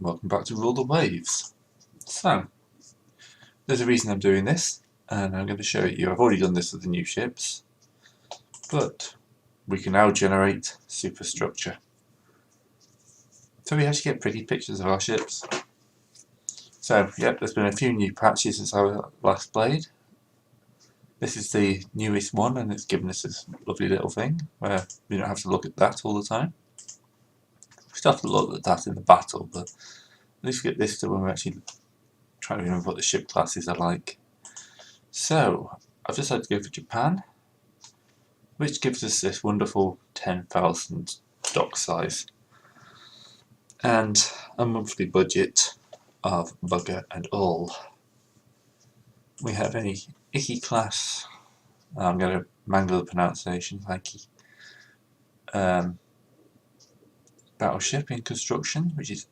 welcome back to Rule the Waves. So, there's a reason I'm doing this, and I'm going to show you. I've already done this with the new ships, but we can now generate superstructure. So we actually get pretty pictures of our ships. So, yep, there's been a few new patches since I last played. This is the newest one, and it's given us this lovely little thing where we don't have to look at that all the time. We still have to look at that in the battle, but at least we get this to when we're actually trying to remember what the ship classes are like. So, I've decided to go for Japan, which gives us this wonderful 10,000 dock size and a monthly budget of bugger and all. We have a Ikki class. I'm going to mangle the pronunciation. Ikki. Battleship in construction, which is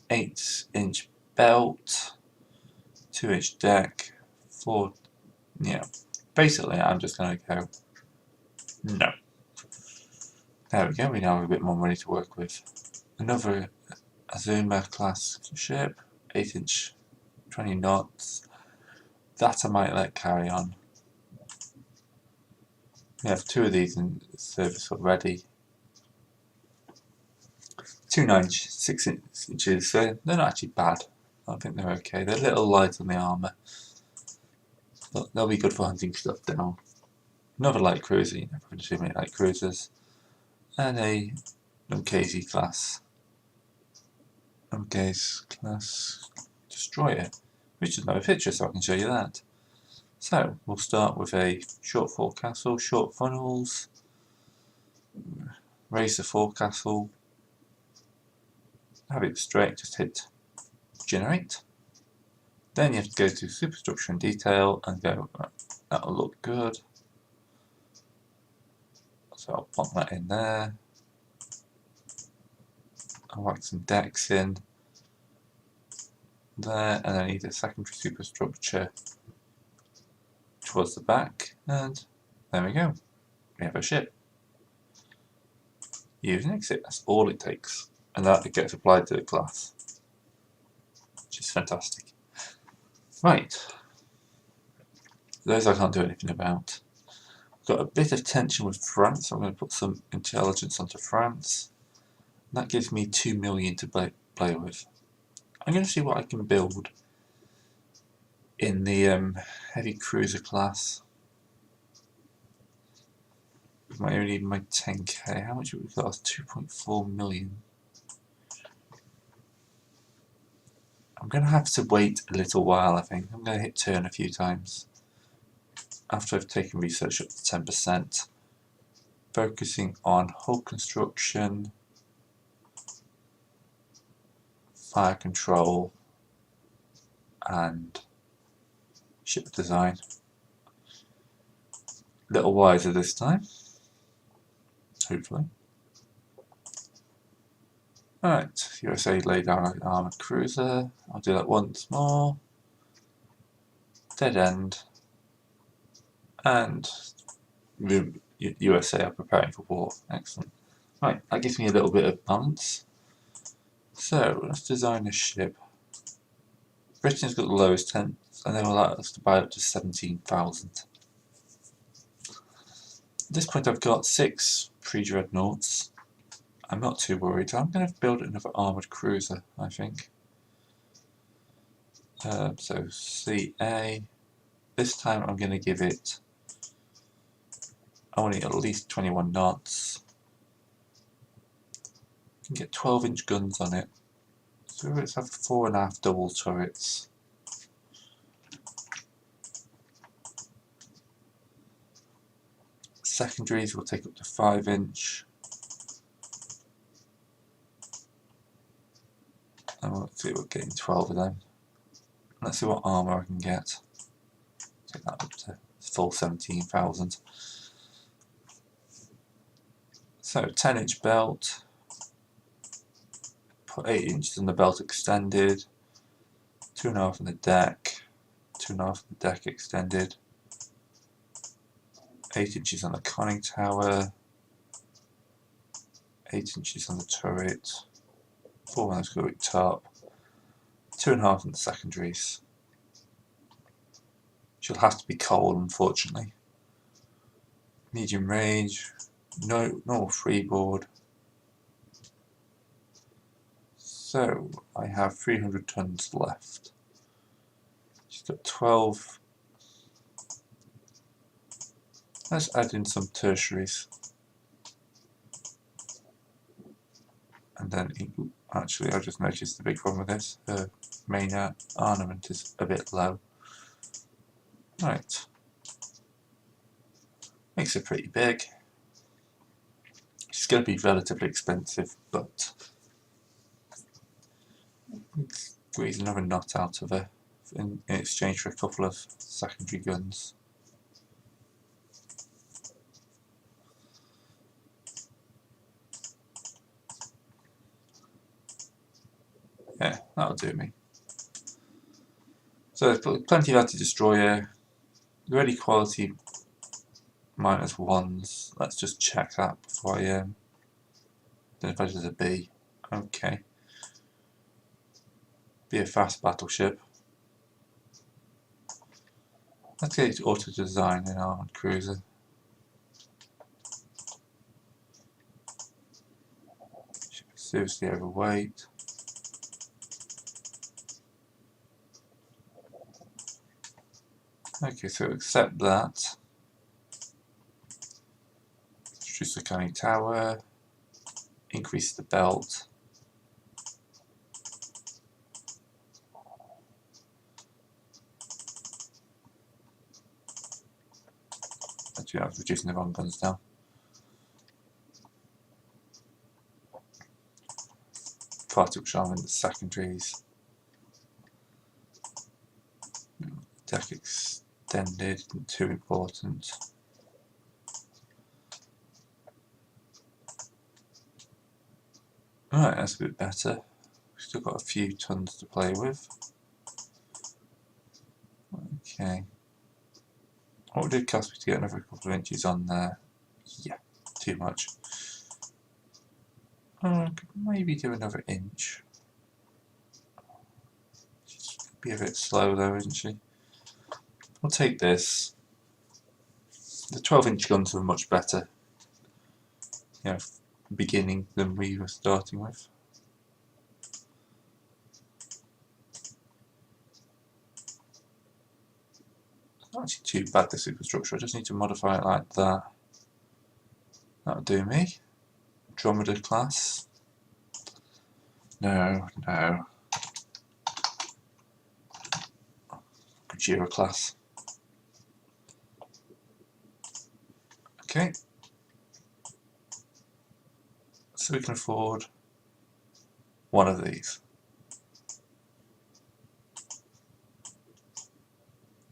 8-inch belt, 2-inch deck, 4. Yeah, basically, I'm just going to go no. There we go. We now have a bit more money to work with. Another Azuma class ship, 8-inch, 20 knots. That I might let carry on. We have 2 of these in service already. 2 9-inch, 6 inches. They're not actually bad. I think they're okay. They're a little light on the armour, but they'll be good for hunting stuff down. Another light cruiser. You never too many light cruisers, and a Mkesi class. Mkesi class destroyer, which is another picture, so I can show you that. So we'll start with a short forecastle, short funnels, raise the forecastle, have it straight, just hit generate. Then you have to go to superstructure and detail and go, that'll look good. So I'll pop that in there. I'll whack some decks in there, and I need a secondary superstructure towards the back, and there we go. We have a ship. Use and exit, that's all it takes. And that gets applied to the class, which is fantastic. Right, those I can't do anything about. I've got a bit of tension with France, so I'm going to put some intelligence onto France. That gives me 2 million to play with. I'm going to see what I can build in the heavy cruiser class. I only need my 10k. How much have we got? 2.4 million. I'm going to have to wait a little while, I think. I'm going to hit turn a few times after I've taken research up to 10%. Focusing on hull construction, fire control, and ship design. A little wiser this time, hopefully. Alright, USA laid down an armoured cruiser. I'll do that once more. Dead end. And USA are preparing for war. Excellent. Right, that gives me a little bit of balance. So, let's design a ship. Britain's got the lowest tents, and they will allow us to buy up to 17,000. At this point I've got 6 pre-dreadnoughts. I'm not too worried. I'm going to build another armoured cruiser, I think. So CA. This time I'm going to give it, I want it at least 21 knots. You can get 12-inch guns on it. So let's have 4.5 double turrets. Secondaries will take up to 5-inch. And let's see, we're getting 12 of them. Let's see what armour I can get. Take that up to full 17,000. So 10-inch belt. Put 8 inches on the belt extended. 2.5 on the deck. 2.5 on the deck extended. 8 inches on the conning tower. 8 inches on the turret. 4 on the turret top. 2.5 in the secondaries. She'll have to be coal, unfortunately. Medium range, no freeboard. So I have 300 tons left. She's got 12. Let's add in some tertiaries. And then, actually, I just noticed the big problem with this. Her main armament is a bit low. Right. Makes it pretty big. She's going to be relatively expensive, but squeeze another knot out of her in exchange for a couple of secondary guns. Yeah, that'll do me. So there's plenty of anti-destroyer, ready quality -1s. Let's just check that before I don't know if there's a B. Okay. Be a fast battleship. Let's get it to auto design in our cruiser. Should be seriously overweight. Okay, so accept that. Reduce the canning tower. Increase the belt. Actually, I was reducing the wrong guns now. Far too much armor in the secondaries. Deck extended, not too important. Alright, that's a bit better. Still got a few tons to play with. Okay. What would it cost me to get another couple of inches on there? Yeah, too much. I could maybe do another inch. She's be a bit slow though, isn't she? I'll take this. The 12-inch guns were much better, beginning than we were starting with. Not actually too bad, the superstructure. I just need to modify it like that. That'll do me. Andromeda class. No. Gojira class. Okay. So we can afford one of these.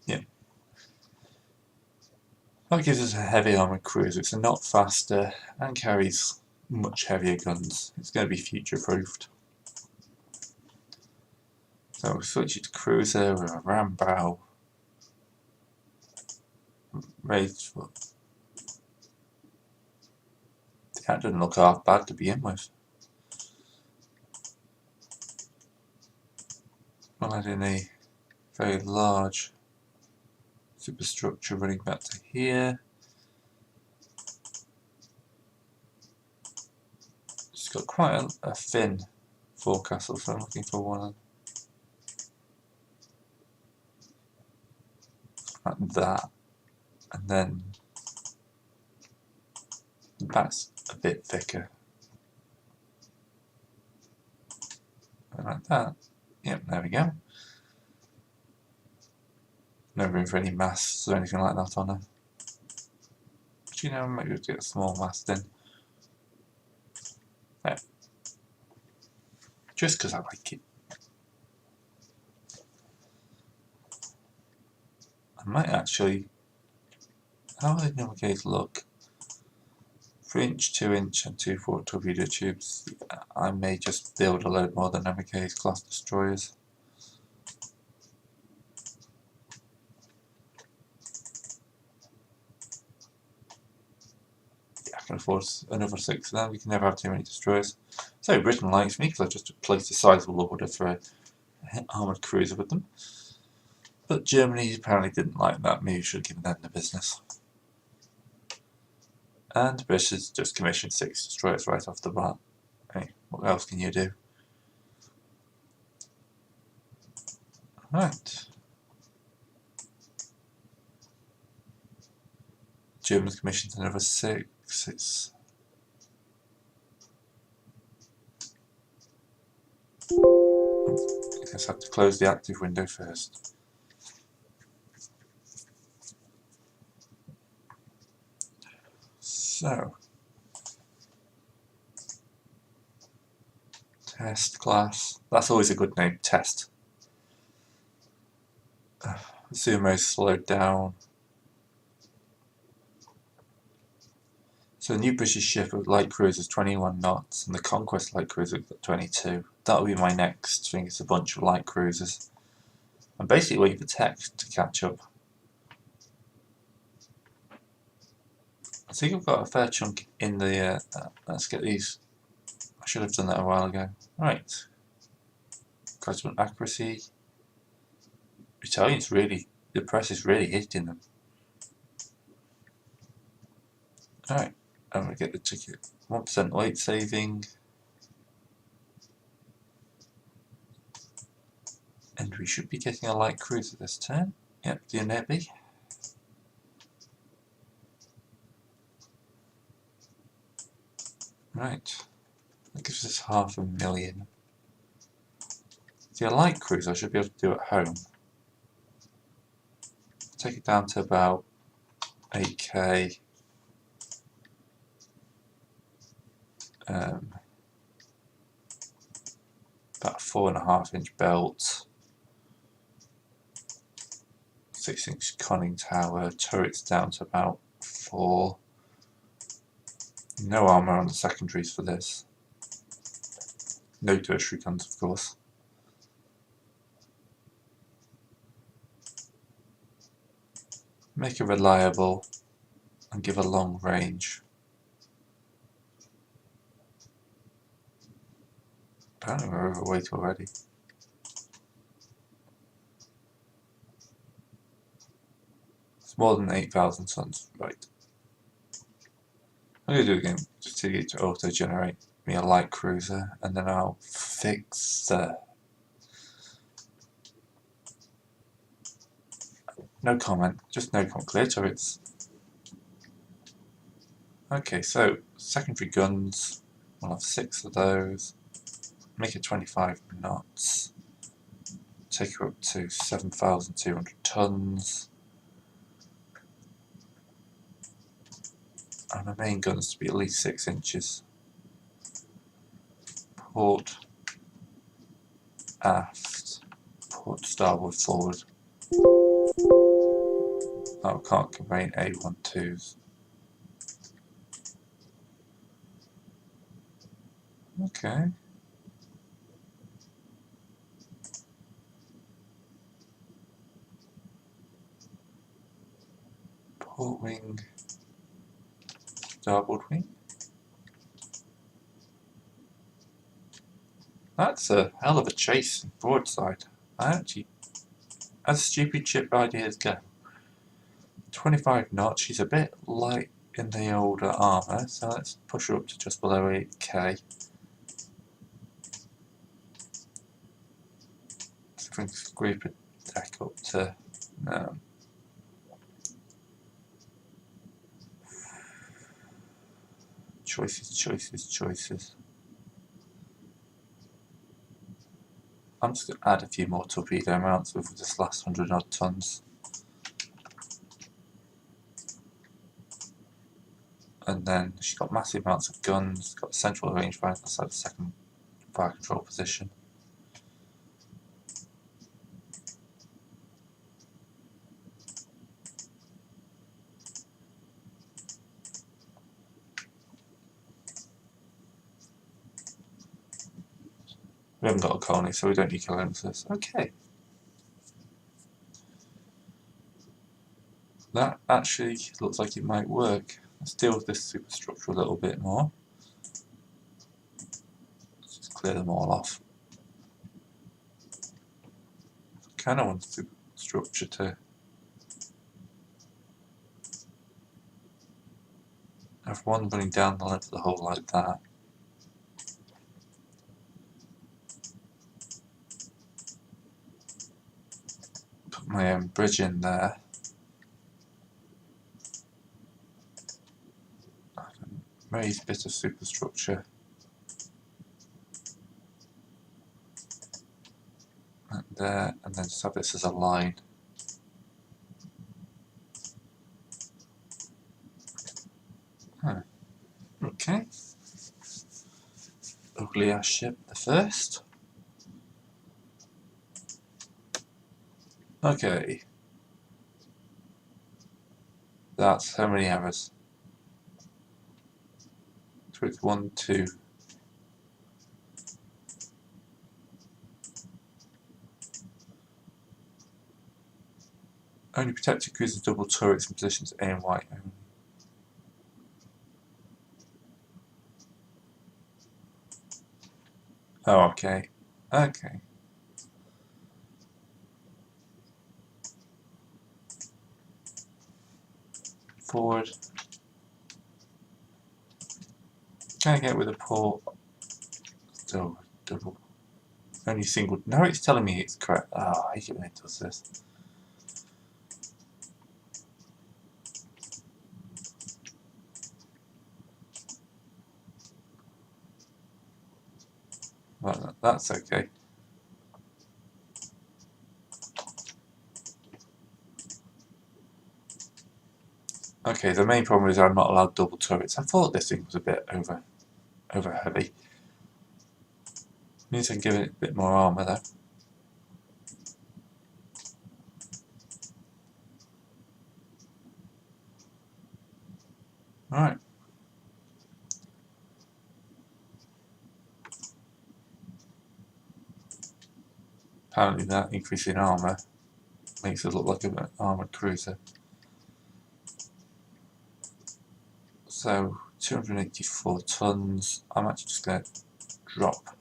Yeah. That gives us a heavy armoured cruiser. It's a lot faster and carries much heavier guns. It's going to be future proofed. So we'll switch it to cruiser with a ram bow. Raised for. That doesn't look half bad to begin with. We'll add in a very large superstructure running back to here. It's got quite a thin forecastle, so I'm looking for one like that, and then the back's a bit thicker, and like that. Yep, there we go. No room for any masts or anything like that on her. But maybe we'll get a small mast in. There. Just because I like it. I might actually. How will the naval gauge look? 3-inch, 2-inch, and 2-4 torpedo tubes. I may just build a load more than naval gauge class destroyers. Yeah, I can afford another 6 of them. We can never have too many destroyers. So Britain likes me because I just placed a sizable order for armoured cruiser with them. But Germany apparently didn't like that. Maybe we should have given them the business. And the British has just commissioned 6 destroyers right off the bat. Hey, what else can you do? Right. Germans commissioned another 6. It's I guess I have to close the active window first. So, test class. That's always a good name, test. Sumo's slowed down. So the new British ship of light cruisers 21 knots and the Conquest light cruiser 22. That'll be my next thing. It's a bunch of light cruisers. I'm basically waiting for tech to catch up. I think I've got a fair chunk in the... let's get these. I should have done that a while ago. Right. Graduate accuracy. Italians really... The press is really hitting them. Alright. I'm going to get the ticket. 1% weight saving. And we should be getting a light cruiser this turn. Yep, the Nebi. Right. That gives us 500,000. See, a light cruiser I should be able to do at home. Take it down to about 8k. About a 4.5-inch belt. 6-inch conning tower. Turrets down to about 4. No armour on the secondaries for this. No tertiary guns, of course. Make it reliable and give a long range. Apparently we're overweight already. It's more than 8,000 tons, right. I'm going to do it again, just to get to auto-generate me a light cruiser, and then I'll fix the... No comment, just no comment, clear turrets. Okay, so secondary guns, we'll have 6 of those. Make it 25 knots. Take her up to 7,200 tons. And the main guns to be at least 6 inches. Port, aft, port, starboard, forward. Oh, can't convey A12s. Okay. Port wing, starboard wing. That's a hell of a chase broadside. I actually, as stupid ship ideas go, 25 knots. She's a bit light in the older armour, so let's push her up to just below 8k. So we can scrape a deck up to choices. I'm just going to add a few more torpedo mounts with this last 100 odd tons. And then she's got massive amounts of guns, got central rangefinder outside the second fire control position. We haven't got a colony, so we don't need kilometers. Okay. That actually looks like it might work. Let's deal with this superstructure a little bit more. Let's just clear them all off. kind of want the structure to have one running down the length of the hull like that. Put my own bridge in there. Raised bit of superstructure. And there, and then just have this as a line. Okay. Ugly ass ship, the first. Okay. That's how many errors? So it's 1, 2. Only protected cruiser double turrets in positions A and Y only. Oh, okay. Okay. Forward. Can I get with a port? Still double. Only single. Now it's telling me it's correct. Oh, I hate it when it does this. Well, that's okay. Okay, the main problem is I'm not allowed double turrets. I thought this thing was a bit over heavy. Means I can give it a bit more armour though. Right. Apparently that increase in armour makes it look like an armoured cruiser. So 284 tons. I'm actually just going to drop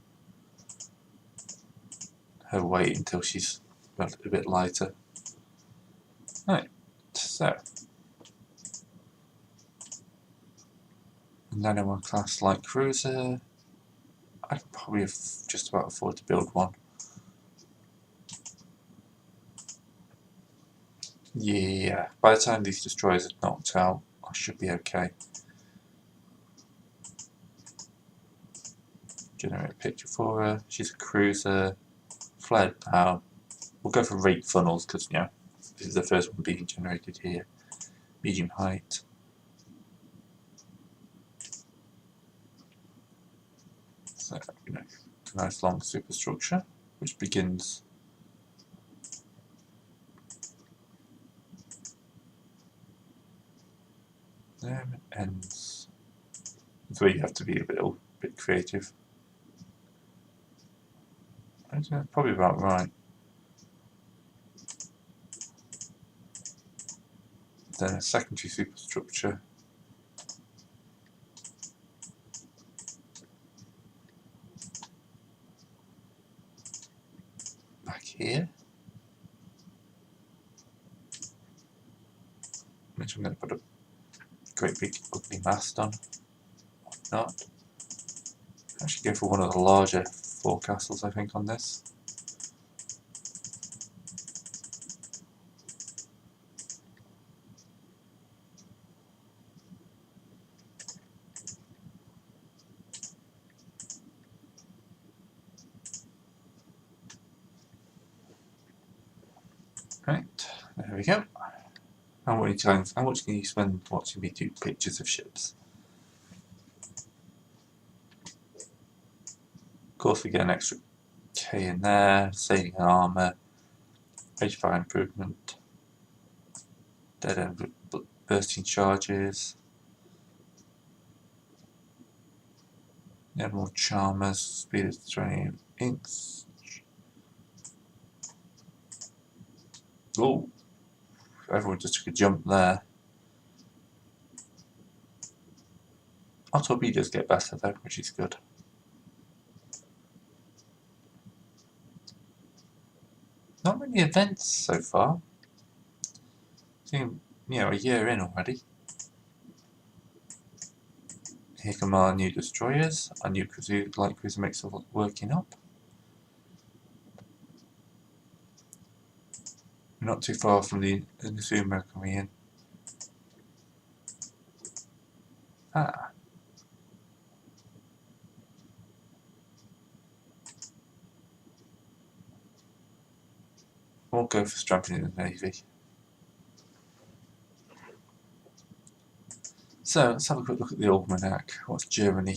her weight until she's a bit lighter. Right, so Nano class light cruiser. I could probably just about afford to build one. Yeah, by the time these destroyers are knocked out, I should be okay. Generate a picture for her. She's a cruiser. Flared power. We'll go for rate funnels because, you know, this is the first one being generated here. Medium height. So, you know, a nice long superstructure, which begins there and ends. That's where you have to be a bit creative. Probably about right. Then a secondary superstructure. Back here. Which I'm going to put a great big ugly mast on. Or not. I should go for one of the larger forecastles, I think, on this. Right, there we go. How much can you spend watching me do pictures of ships? Of course, we get an extra K in there, saving armour, 85 improvement, dead end bursting charges, more charmers, speed of train, inks. Oh, everyone just took a jump there. Our torpedoes get better though, which is good. not many events so far. I think, a year in already. Here come our new destroyers. Our new light cruiser makes it working up. We're not too far from the Inazuma coming in. Ah. We'll go for strengthening the Navy. So let's have a quick look at the almanac. What's Germany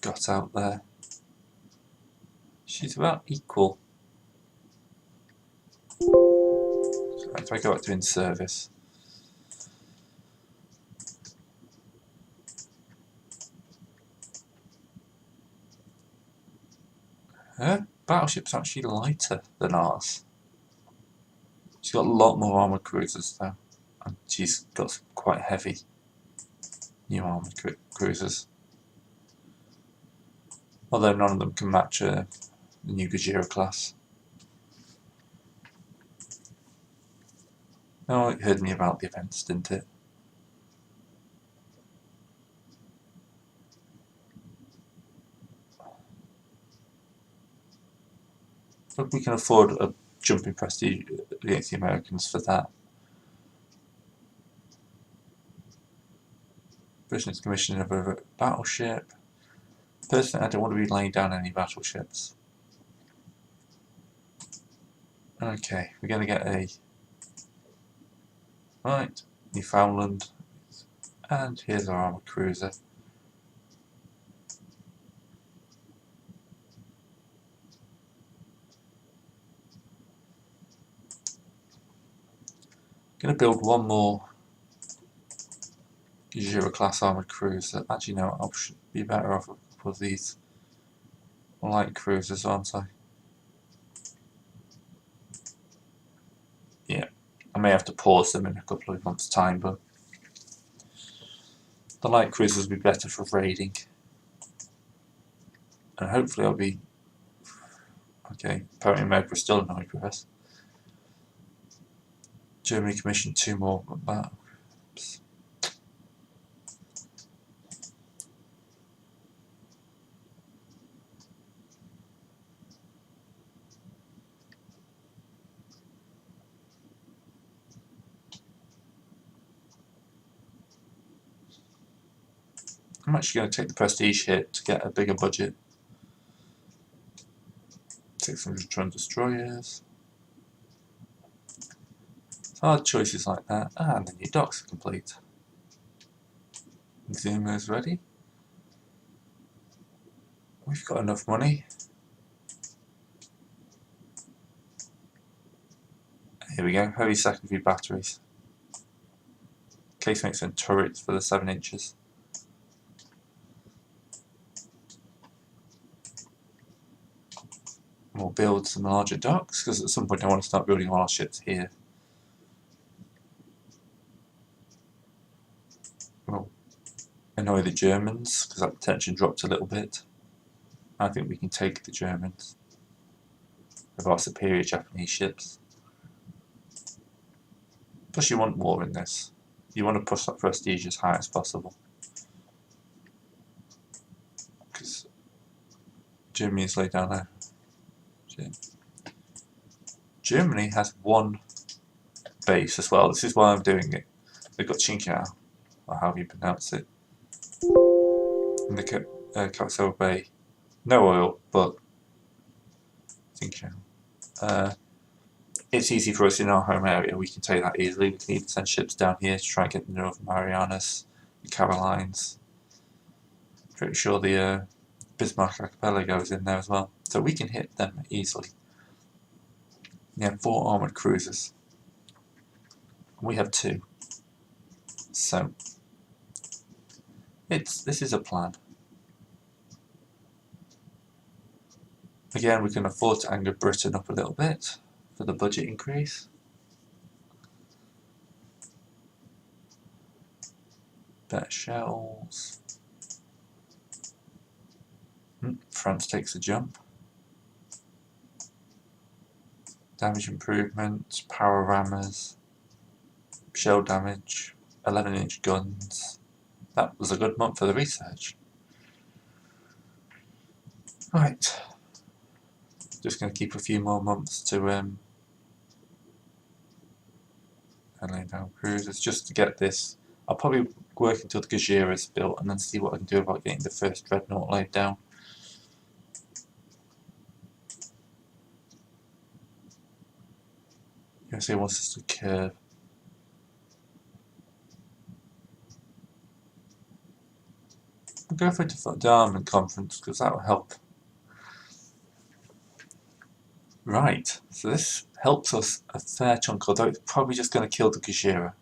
got out there? She's about equal. So if I go back to in service, her battleship's actually lighter than ours. She's got a lot more armoured cruisers though, and she's got some quite heavy new armoured cruisers. Although none of them can match the new Gajira class. Oh, it heard me about the events, didn't it? But we can afford a jump in prestige against the Americans for that. Britain's commissioning of a battleship. Personally, I don't want to be laying down any battleships. Okay, we're going to get a... Right, Newfoundland. And here's our armoured cruiser. Going to build one more Gajira class armoured cruiser. Actually, no, I should be better off with a couple of these light cruisers, aren't I? Yeah, I may have to pause them in a couple of months' time, but the light cruisers will be better for raiding. And hopefully I'll be... Okay, apparently America's still annoyed with us. Germany commissioned 2 more battleships. I'm actually going to take the prestige hit to get a bigger budget. 600 ton destroyers. Hard choices like that. And the new docks are complete. Zoomers ready. We've got enough money. Here we go, heavy secondary batteries. Casemates and turrets for the 7 inches. We'll build some larger docks, because at some point I want to start building all our ships here. We'll annoy the Germans, because that tension dropped a little bit. I think we can take the Germans with our superior Japanese ships. Plus you want more in this. You want to push that prestige as high as possible. Because Germany is laid down there. Germany has 1 base as well. This is why I'm doing it. They've got Qingqiao, or however you pronounce it. In the Kawasoa Bay. No oil, but Qingqiao. It's easy for us in our home area. We can take that easily. We can even send ships down here to try and get the Northern Marianas, the Carolines. Pretty sure the Bismarck Archipelago is in there as well. So we can hit them easily. We have 4 armoured cruisers. We have 2. So this is a plan. Again, we can afford to anger Britain up a little bit for the budget increase. Better shells. France takes a jump. damage improvement, power rammers, shell damage, 11-inch guns. That was a good month for the research. Right, just going to keep a few more months to lay down cruisers just to get this. I'll probably work until the Gajira is built and then see what I can do about getting the first dreadnought laid down. USA wants us to curve. We'll go for the armament conference because that will help. Right, so this helps us a fair chunk, although it's probably just going to kill the Gajira.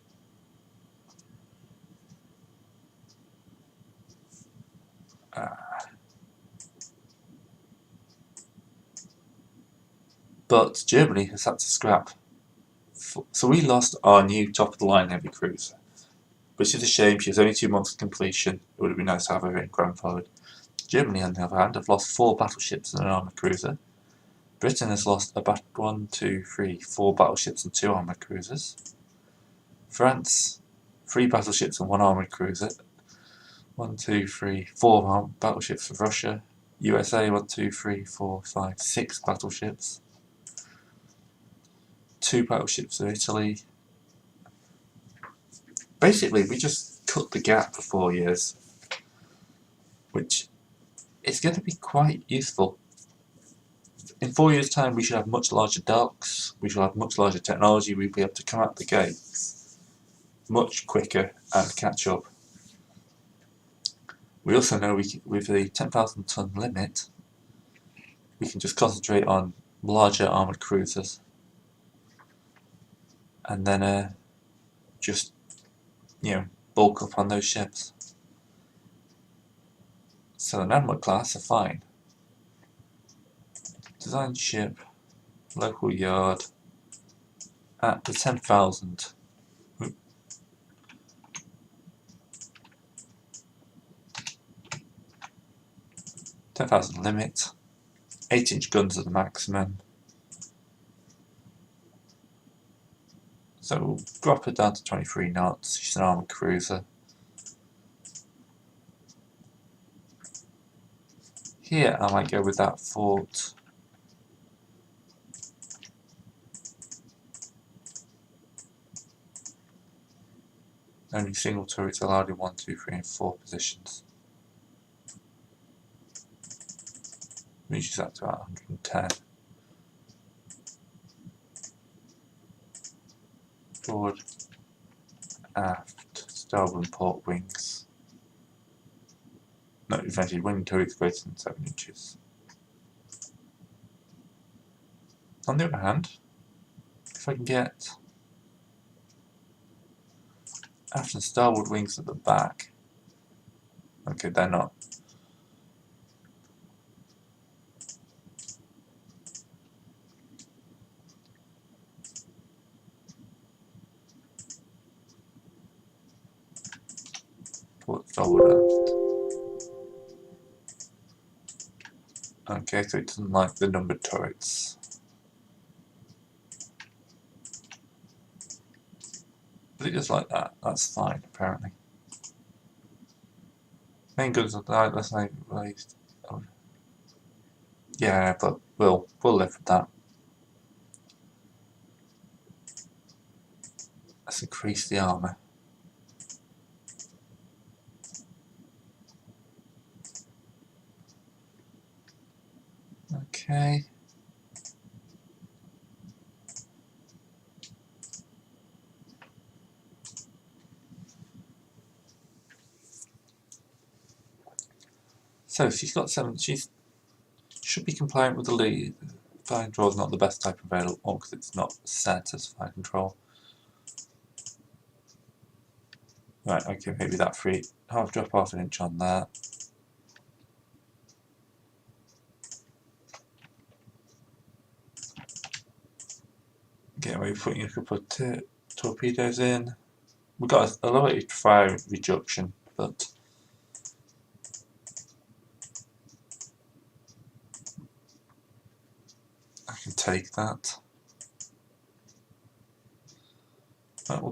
But Germany has had to scrap. So we lost our new top-of-the-line heavy cruiser, which is a shame. She was only 2 months completion. It would have been nice to have her in grandfathered. Germany, on the other hand, have lost 4 battleships and an armoured cruiser. Britain has lost 4 battleships and 2 armoured cruisers. France, 3 battleships and 1 armoured cruiser. 4 battleships for Russia. USA, 6 battleships. 2 battleships for Italy. Basically, we just cut the gap for 4 years, which is going to be quite useful. In 4 years' time, we should have much larger docks, we should have much larger technology, we'll be able to come out the gates much quicker and catch up. We also know with the 10,000 ton limit, we can just concentrate on larger armoured cruisers and then just, bulk up on those ships. So the naval class are fine. Design ship, local yard, at the 10,000. 10,000 limit, 8-inch guns are the maximum. So we'll drop it down to 23 knots, she's an armoured cruiser. Here I might go with that fort. Only single turrets allowed in 1, 2, 3 and 4 positions. Reaches that to about 110. Forward, aft, starboard and port wings. No, eventually wing turrets greater than 7 inches. On the other hand, if I can get aft and starboard wings at the back, okay, they're not. Port starboard aft. Okay, so it doesn't like the numbered turrets. But it does like that, that's fine apparently. Main guns are like, let's say raised. Oh. Yeah, but we'll live with that. Let's increase the armour. Okay. So she's got 7. She should be compliant with the lead. Fire control is not the best type available because it's not set as fire control. Right, okay, maybe that free. Drop half an inch on that. Okay, we're putting a couple of torpedoes in. We've got a low rate of fire reduction, but I can take that.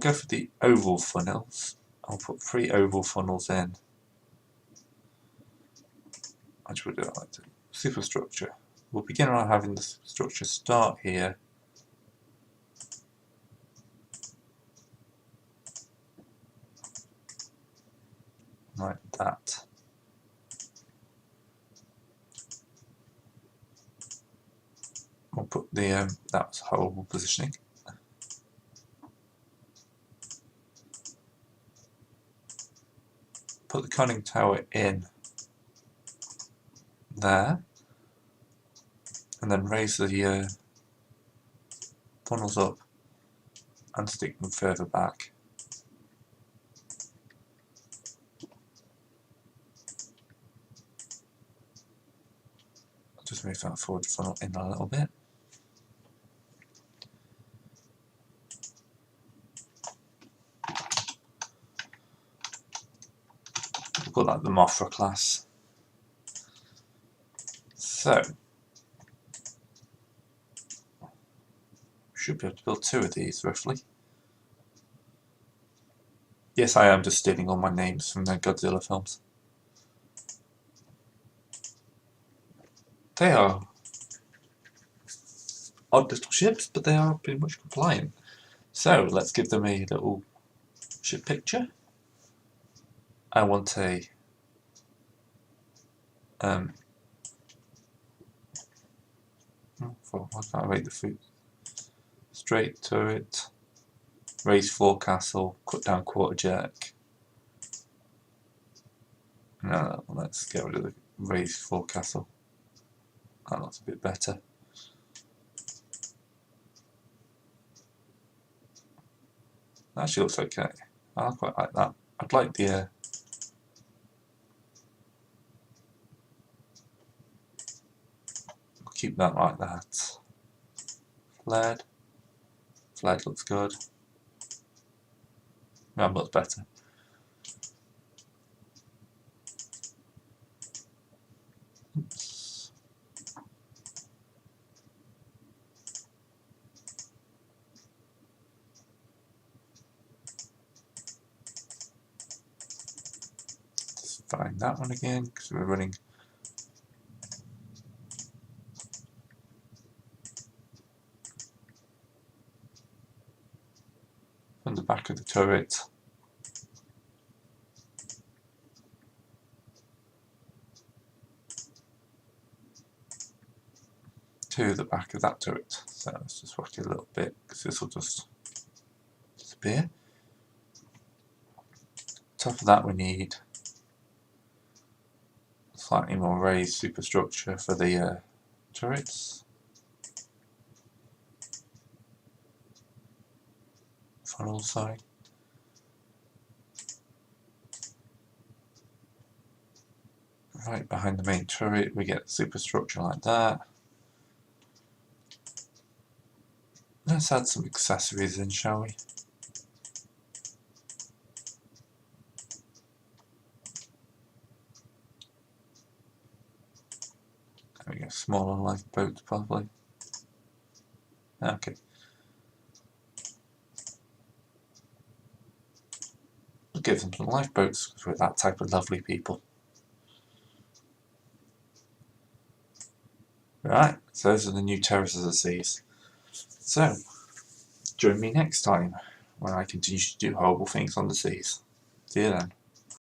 go for the oval funnels. I'll put 3 oval funnels in. I should do it like that. Superstructure. We'll begin by having the structure start here. Like that. We'll put the that's horrible positioning. Put the conning tower in there, and then raise the funnels up and stick them further back. I'll just move that forward funnel in a little bit. We'll call that the Mothra class. So, should be able to build 2 of these roughly. Yes, I am just stealing all my names from the Godzilla films. They are odd little ships, but they are pretty much compliant. So let's give them a little ship picture. I want a why can't I rate the food? Straight turret, raised forecastle, cut down quarter jack. No, let's get rid of the raised forecastle. That looks a bit better. That actually looks okay. I quite like that. I'd like the keep that like that. Flared. Flared looks good. That looks better. Oops. Just find that one again because we're running. From the back of the turret. To the back of that turret. So let's just rock it a little bit because this will just disappear. Top of that we need slightly more raised superstructure for the turrets. Funnel, sorry. Right behind the main turret we get superstructure like that. Let's add some accessories in, shall we? There we go, smaller lifeboats probably. Okay. We'll give them some lifeboats because we're that type of lovely people. Right, so those are the new terrors of the seas. So, join me next time when I continue to do horrible things on the seas. See you then.